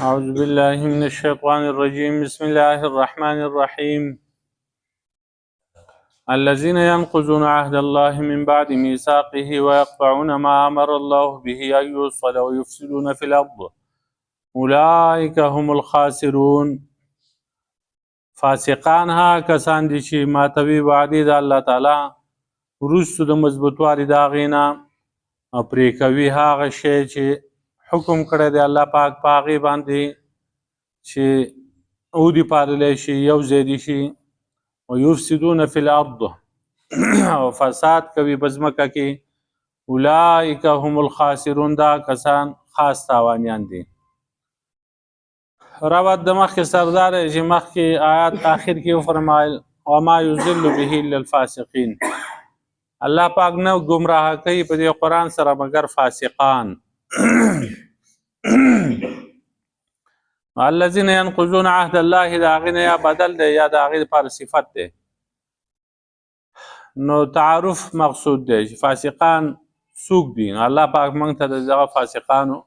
أعوذ بالله من الشيطان الرجيم بسم الله الرحمن الرحيم الذين ينقضون عهد الله من بعد ميثاقه ويقطعون ما أمر الله به أن يوصل ويفسدون في الأرض أولئك هم الخاسرون. فاسقان ها کسان دي چې ماتوي وعدې د الله تعالی وروستو د مضبوطوالي د هغې نه او پرې کوي هغه شی چې حکم کړی دی الله پاک په هغې باندې چې اودي پاللی شي یو ځای دي شي ویفسدون فی الارض او فساد کوي په ځمکه کې اولئک هم الخاسرون دا کسان خاص تاوانیان دي. روت د مخکې سردار چې مخکې آیات آخر کې وفرمایل وما یضل به الا الفاسقین. الله پاک نه ګمراه کوي په دې قرآن سره مگر فاسقان. الذين ينقضون عهد الله دا هغې نه یا بدل دی یا د هغې لپاره صفت دی. نو تعارف مقصود دی چې فاسقان څوک دي. الله پاک موږ ته د دغه فاسقانو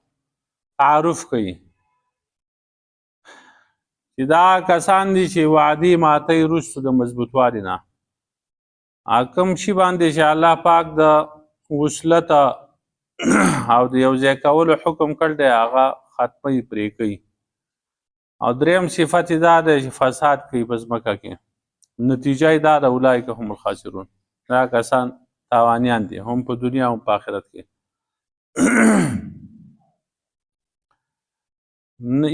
تعارف کوي چې دا کسان دي چې وعدې ماتوي وروستو د مضبوطوالي نه. کوم شي باندې چې الله پاک د وصلت او د یو ځای کولو حکم کړی دی هغه ختموي پرې کوي. او دریم صفت دا دی چې فساد کوي په ځمکه کې. نتیجه یې دا ده اولئک هم الخاسرون. دا کسان تاوانیان دي هم په دنیا هم په آخرت کې.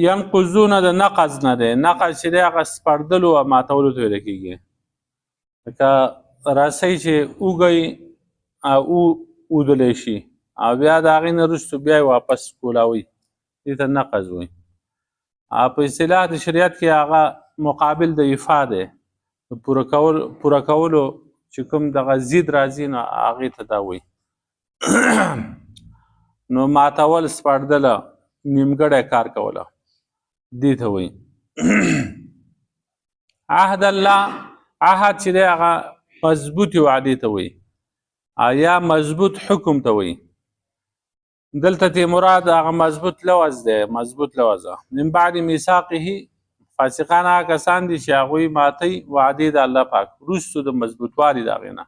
ینقضون د نقض نه دی. نقض چې دی هغه سپړدلو او ماتولو ته ویل کېږي. لکه رسۍ چې اوږئ او اودلی شي او بیا د هغې نه وروستو بیا یې واپس کولاوي دې ته نقض وایي. په اصطلاح د شریعت کې هغه مقابل د ایفا دی. پوره کولو چې کوم دغه ضد راځي نو هغې ته دا وایي. نو ماتول سپړدله نیمګړی کار کوله دې ته وایي. عهد الله عهد چې دی هغه مضبوطې وعدې ته وایي یا مضبوط حکم ته وایي. دلته تی مراد هغه مضبوط لوز دی. مضبوط لوزه من بعد میثاقه. فاسقان هغه کسان دي چې هغوی ماتوي وعدې د الله پاک وروستو د مضبوطوالي د هغې نه.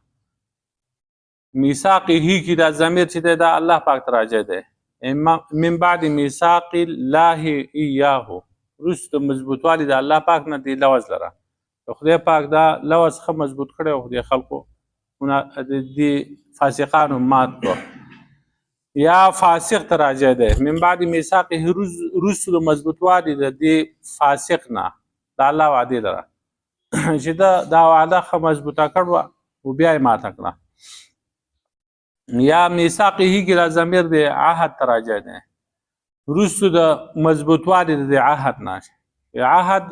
میثاقه کې دا ضمیر چې دی دا الله پاک ته راجع دی. من بعد میثاق الله ایاه وروستو مضبوطوالي د الله پاک نه دی لوز لره. خدای پاک دا لوز ښه مضبوط کړی او خدای خلکو د فاسقانو مات کړو. یا فاسق ته راجع دی. من بعد میثاقه وروستو د مضبوطوالي د دې فاسق نه د الله وعدې لره چې دا وعده ښه مضبوطه کړوه او بیا یې ماته کړه. یا میثاقه کې دا ضمیر دی عهد ته راجع دی وروستو د مضبوطوالي د عهد نه. عهد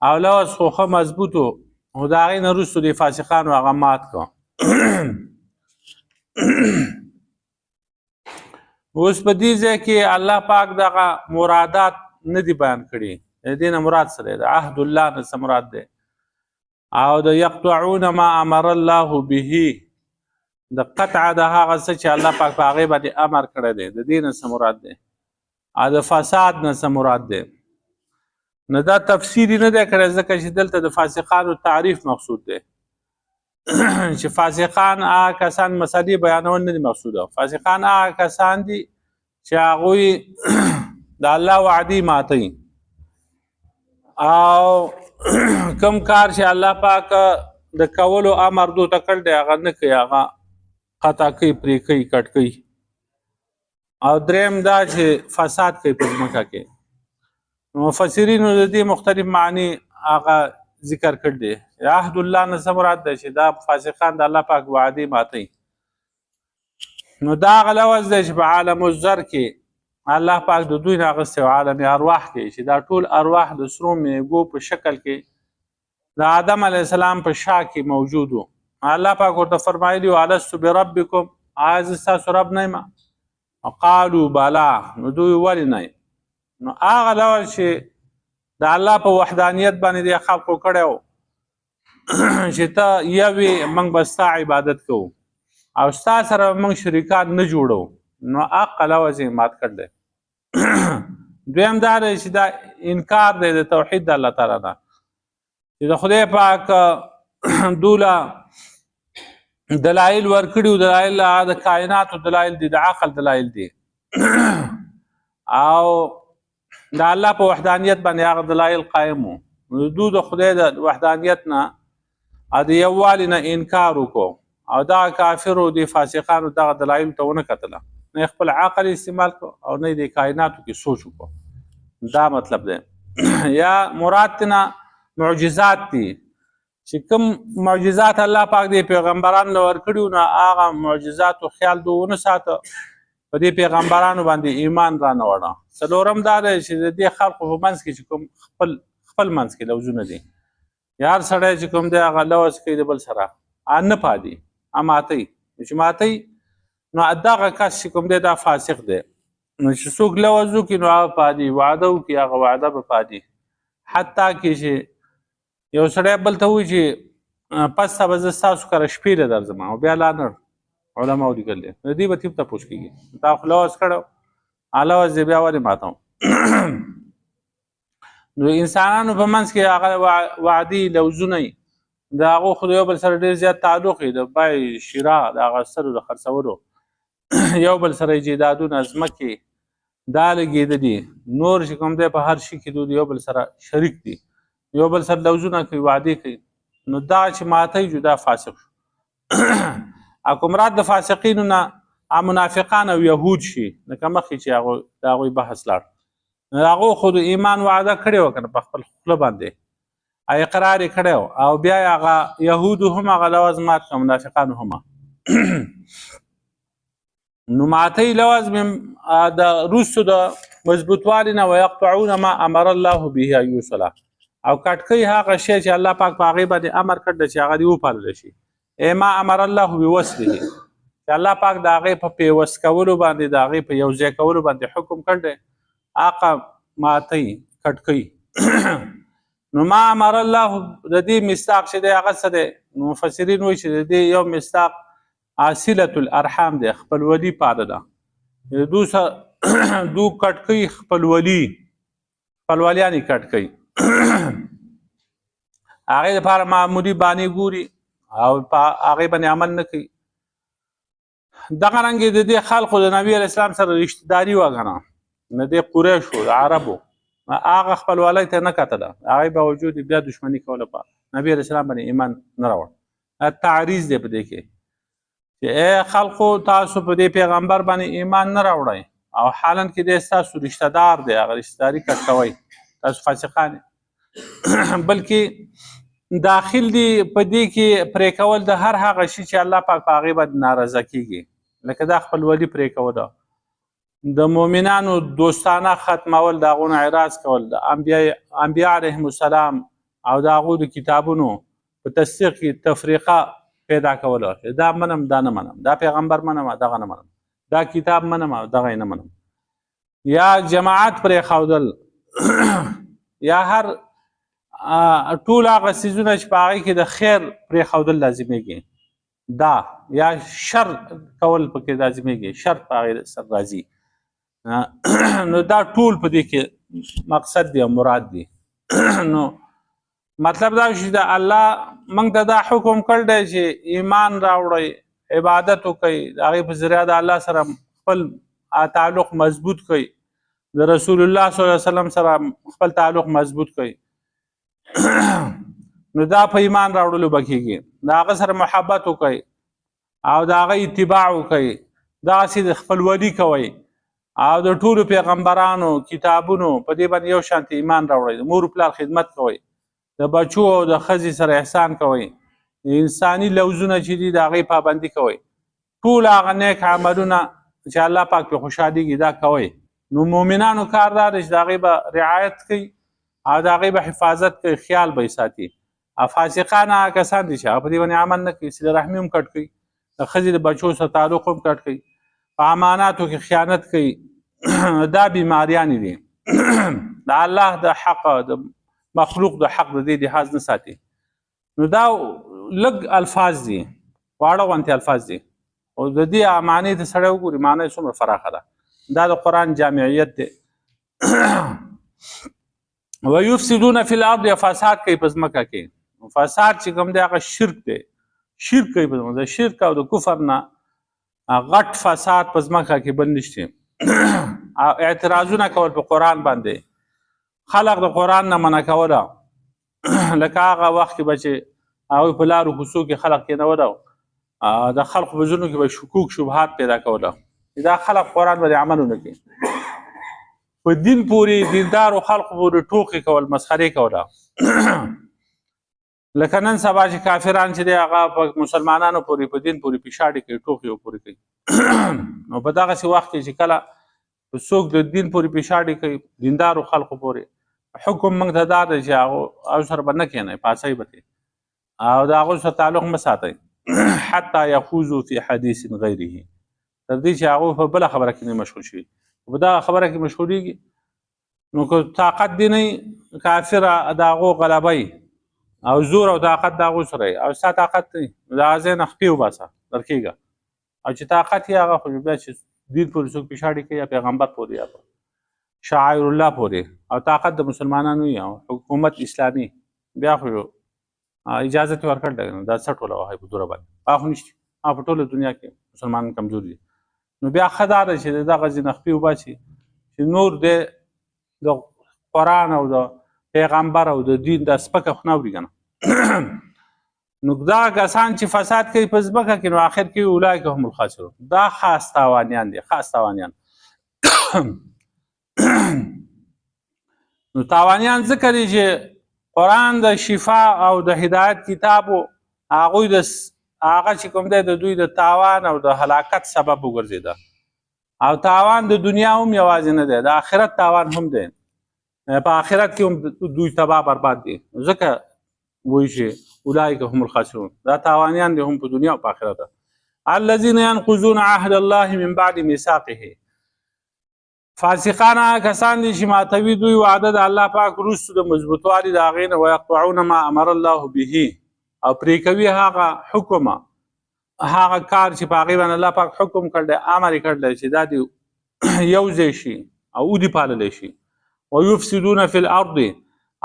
او لوز خو ښه مضبوطو خو د هغې نه وروستو د فاسقانو هغه مات کړه. اوس په دې ځای کې الله پاک دغه مرادات نه دي بیان کړي. د دې نه مراد څه دی؟ د عهد الله نه څه مراد دی؟ او د یقطعون ما امر الله به د قطع د هغه څه چې الله پاک په هغې باندې امر کړی دی د دې نه څه مراد دی؟ او د فساد نه څه مراد دی؟ نو دا تفسیري نه دی کړی ځکه چې دلته د فاسقانو تعریف مقصود دی. چې فاسقان هغه کسان مسلې بیانول نه دي مقصوده. فاسقان هغه کسان دي چې هغوی د الله وعدې ماتوي او کوم کار چې الله پاک د کولو امر دوی ته کړی دی هغه نه کوي، هغه قطع کوي، پرې کوي، کټ کوي. او دریم دا چې فساد کوي په ځمکه کې. مفسرینو د دې مختلف معنی هغه ذکر کړ دی. عهد الله نه څه مراد دی؟ چې دا فاسقان د الله پاک وعدې ماتوي. نو دا هغه لوز دی چې په عالم الذر کې الله پاک د دوی نه اخیستی او عالم ارواح کې چې دا ټول ارواح د سرو میږو په شکل کې د آدم علیه السلام په شا کې موجود و. الله پاک ورته فرمایلي الست بربکم، آیا زه ستاسو رب نه یم؟ قالوا بلا. نو دوی ولې نه؟ نو هغه لوز چې د الله په وحدانیت باندې د خلقو کړی و چې ته یو یې موږ به ستا عبادت کوو او ستا سره موږ شریکان نه جوړو. نو حق لوز یې مات کړ دی. دویم دا دی چې دا انکار دی د توحید د الله تعالی نه چې د خدای پاک دوله دلایل ورکړي او دلایل د کائناتو دلایل دي، د عقل دلایل دي او د الله په وحدانیت باندې هغه دلایل قایم وو. دوی د خدای د وحدانیت نه د یووالي نه انکار وکړو او دا کافرو د فاسقانو دغه دلایل ته ونه کتله، نه خپل عقل استعمال کو او نه د کائناتو کې سوچ وکړو. دا مطلب دی. یا مراد تینا معجزات دي چې کوم معجزات الله پاک دی پیغمبرانو له ورکړي نو هغه معجزاتو خیال دوی ونه ساته، په دې پیغمبرانو باندې ایمان را نه وړه. څلورم دا دی چې د دې خلقو په منځ کې چې کوم خپل منځ کې لوزونه دي، یار سړی چې کوم دی هغه لوز کوي د بل سره نه پادي ماتي، چې ماتي نو دغه کس چې کوم دی دا فاسق دی. نو چې څوک لوز وکړي نو هغه پادي، وعده وکړي هغه وعده به پادي. حتی کې چې یو سړی بل ته وایي چې پس ته به زه ستاسو کره شپې له درځم او بیا لا نه علماو لیکل دی، د دې به تیب تپوس کېږي تا خو لوز کړی لوز دی بیا ولې ماتوم. نو انسانانو په منځ کې هغه وعدي لوزونه وي، د هغو خو د یو بل سره ډېر زیات تعلق وي، د بای شراء د هغه سرو د خرڅولو یو بل سره جیدادونه ځمکې دا لګېده دي، نور چې کوم دی په هر شي کې دوی یو بل سره شریک دي، یو بل سره لوزونه کوي، وعدې کوي. نو دا چې ماتی جو دا فاسق شو. او که مراد د فاسقینو نه منافقان او یهود شي، لکه مخکې چې د هغوی بحث لاړ، هغو خو د ایمان وعده کړې وه که نه په خپل خوله باندې اقرار یې کړی و او بیا یې هغه یهودو هم هغه لوز مات کړه، منافقانو هم. نو ماتی لوز د روستو د مضبوطوالي نه ویقطعون ما امر الله به ان یوصل، او کټ کوي هغه شی چې الله پاک په هغې باندې امر کړی چې هغه دې وپاللی شي. ما امر الله بوصله، چې الله پاک د هغې په پیوست کولو باندې د هغې په یو ځای کولو باندې حکم کړی هغه ماتی کټ کوي. نو ما امر الله د دې مصداق چې دی هغه څه دی؟ مفسرین وایي چې د دې یو مصداق صلة الارحام دی، خپلولي پاده ده. دو کټ کوي خپلولیان یې کټ کوي. هغې لپاره معمولي بانې ګوري او په هغې باندې عمل نه کوي. دغه رنګې د دې خلقو د نبي علیه السلام سره رشتهداري وه که نه، د دې قریشو د عربو هغه خپلوالی ته نه کتله، هغې باوجود بیا دشمني کوله په نبي علیه السلام باندې ایمان نه راوړ. تعریض دی په دې کې چې ای خلقو تاسو په دې پیغمبر باندې ایمان نه راوړئ او حالا کې دی ستاسو رشته دار دی، هغه رشتهداري کټ کوئ، تاسو فاسقان بلکې داخل دی په دې کې پرې کول د هر هغه شي چې الله پاک په هغې باندې ناراضه کېږي، لکه دا خپلولي پرې کوله، د مؤمنانو دوستانه ختمول، د هغو نه اعراض کول، د انبیا علیهم السلام او د هغو د کتابونو په تصدیق کې تفریقه پیدا کوله، دا منم دا نه منم، دا پیغمبر منم دغه نه منم، دا کتاب منم دغه نه منم، یا جماعت پرې ښودل، یا هر ټول هغه څیزونه چې په هغې کې د خیر پرې ښودل لازمیږي، دا یا شر کول پکې لازمیږي، شر په هغې سره راځي. نو دا ټول په دې کې مقصد دی او مراد دی. نو مطلب دا چې د الله موږ ته دا حکم کړی دی چې ایمان راوړئ، عبادت وکړئ، د هغې په ذریعه د الله سره خپل تعلق مضبوط کړئ، د رسول الله صلی الله علیه وسلم سره خپل تعلق مضبوط کړئ. نو دا په ایمان راوړلو به کېږي، د هغه سره محبت وکړئ او د هغه اتباع وکړئ، دغسې د خپلولي کوئ او د ټولو پیغمبرانو کتابونو په دې باندې یو شانتې ایمان راوړئ، د مور پلار خدمت کوئ، د بچو او د ښځې سره احسان کوئ، انساني لوزونه چې دي د هغې پابندي کوئ، ټول هغه نیک عملونه چې الله پاک پرې خوشحالېږي دا کوئ. نو مؤمنانو کار دا دی چې د هغې به رعایت کوي او د هغې به حفاظت کوي، خیال به یې ساتي. فاسقان هغه کسان دي چې هغه په دې باندې عمل نه کوي، صله رحمي هم کټ کوي، د ښځې د بچو سره تعلق هم کټ کوي، په اماناتو کې خیانت کوي. دا بیماریانې دي. د الله د حق د مخلوق د حق د دې لحاظ نه ساتي. نو دا لږ الفاظ دي، واړه غوندې الفاظ دي، او د دې معنی ته سړی وګوري معنی څومره فراخه ده دا د قرآن جامعیت دی ویفسدون فی الارض فساد کوي په ځمکه کې فساد چې کوم دی هغه شرک دی شرک کوي په ځمکه د شرک او د کفر نه غټ فساد په ځمکه کې بند نشته اعتراضونه کول په قرآن باندې خلق د قرآن نه منع کوله لکه هغه وخت کې به چې هغوی په لارو کوڅو کې خلق کېنول د خلقو په زړونو کې به شکوک شبهات پیدا کوله دا خلق قرآن باندې عمل ونه کوي په دین پورې دیندارو خلقو پورې ټوکې کول مسخرې کوله لکه نن سبا چې کافران چې دی هغه په مسلمانانو پورې په دین پورې پیشاړې کوي ټوکې پورې کوي نو په دغسې وخت کې چې کله څوک د دین پورې پیشاړې کوي دیندارو خلقو پورې حکم موږ ته دا دی چې هغو سره به نه کښېنئ پاڅئ به او د هغو سره تعلق مه ساتئ حتی یخوضوا فی حدیث غیره تر دې چې هغوی په بله خبره کې نه مشغول شي په دغه خبره کې مشغولېږي نو که طاقت دې نه کافره د هغو غلبه او زور او طاقت د هغو سره او ستا طاقت نه د هغه ځای نه خپې وباسه درکېږه او چې طاقت یې هغه خو بیا چې دین پورې څوک پیشاړې کوي یا پیغمبر پورې یا شاعر الله پورې او طاقت د مسلمانانو وي او حکومت اسلامي بیا خو اجازه یې ورکړل دا څه ټوله وهئ په دوره باندې هغه خو نشته په ټوله دنیا کې مسلمانان کمزوري دي نو بیا ښه دا ده چې د دغه ځای نه خپې وباسي چې نور د قرآن او د پیغمبر او د دین دا سپکه خو نه اوري که نه نو دغه کسان چې فساد کوي په ځمکه کې نو آخر کې اولئک هم الخاسرون دا خاص تاوانیان دي خاص تاوانیان نو تاوانیان ځکه دي چې قرآن د شفا او د هدایت کتاب و هغوی د هغه چې کوم دی د دوی د تاوان او د هلاکت سبب وګرځېده او تاوان د دنیا هم یوازې نه دی د آخرت تاوان هم دی په آخرت کې هم دوی تباه برباد دي ځکه وایي چې اولئک هم الخاسرون دا تاوانیان دي هم په دنیا او په آخرت الذین ینقضون عهد الله من بعد میثاقه فاسقان هغه کسان دي چې ماتوي دوی وعده د الله پاک وروسته د مضبوطوالي د هغې نه ویقطعون ما امر الله به او پرې کوي هغه حکم هغه کار چې په هغې باندې الله پاک حکم کړی امر یې کړی چې دا دې یو ځای شي او ودې پاللی شي ویفسدون فی الارض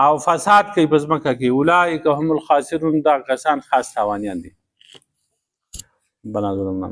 او فساد کوي په ځمکه کې اولئک هم الخاسرون دا کسان خاص تاوانیان دي بنا ظلمنا